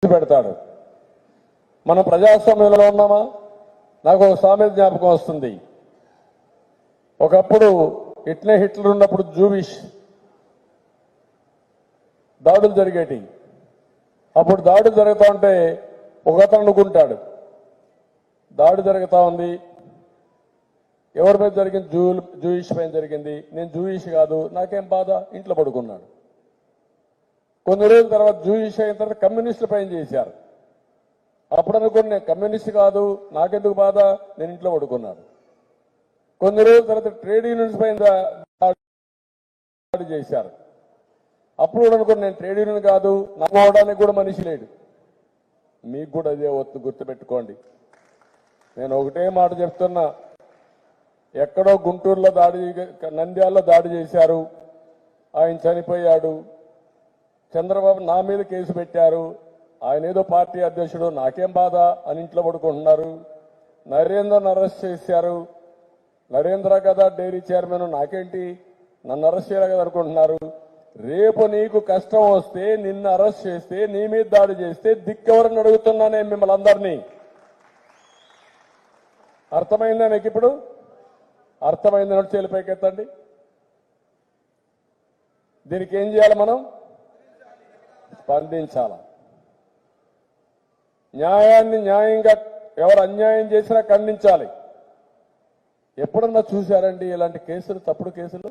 పెడతాడు. మనం ప్రజాస్వామ్యంలో ఉన్నామా? నాకు ఒక సామెత జ్ఞాపకం వస్తుంది. ఒకప్పుడు హిట్లర్ ఉన్నప్పుడు జూవిష్ దాడులు జరిగేటి. అప్పుడు దాడులు జరుగుతూ ఉంటే ఒకతను అనుకుంటాడు, దాడి జరుగుతూ ఉంది, ఎవరి మీద జరిగింది? జూయిష్ పైన జరిగింది, నేను జూయిష్ కాదు, నాకేం బాధ, ఇంట్లో పడుకున్నాడు. కొన్ని రోజుల తర్వాత జూయిష్ అయిన తర్వాత కమ్యూనిస్టుల పైన చేశారు. అప్పుడు అనుకుని నేను కమ్యూనిస్ట్ కాదు, నాకెందుకు బాధ, నేను ఇంట్లో పడుకున్నాను. కొన్ని రోజుల తర్వాత ట్రేడ్ యూనియన్స్ పైన దాడి చేశారు. అప్పుడు కూడా అనుకుని నేను ట్రేడ్ యూనియన్ కాదు, నమ్మడానికి కూడా మనిషి లేడు. మీకు కూడా అదే గుర్తుపెట్టుకోండి. నేను ఒకటే మాట చెప్తున్నా, ఎక్కడో గుంటూరులో నంద్యాలలో దాడి చేశారు, ఆయన చనిపోయాడు. చంద్రబాబు నా మీద కేసు పెట్టారు, ఆయన ఏదో పార్టీ అధ్యక్షుడు, నాకేం బాధ అని ఇంట్లో పడుకుంటున్నారు. నరేంద్రను అరెస్ట్ చేశారు, నరేంద్ర కదా డైరీ చైర్మన్, నాకేంటి, నన్ను అరెస్ట్ చేయాలి కదా అనుకుంటున్నారు. రేపు నీకు కష్టం వస్తే, నిన్ను అరెస్ట్ చేస్తే, నీ మీద దాడి చేస్తే దిక్కెవరని అడుగుతున్నా నేను మిమ్మల్ని అందరినీ. అర్థమైందా మీకు? ఇప్పుడు అర్థమైందని చేలిపైకెత్తండి. దీనికి ఏం చేయాలి? మనం స్పందించాల. న్యాయాన్ని న్యాయంగా, ఎవరు అన్యాయం చేసినా ఖండించాలి. ఎప్పుడన్నా చూశారండి ఇలాంటి కేసులు, తప్పుడు కేసులు?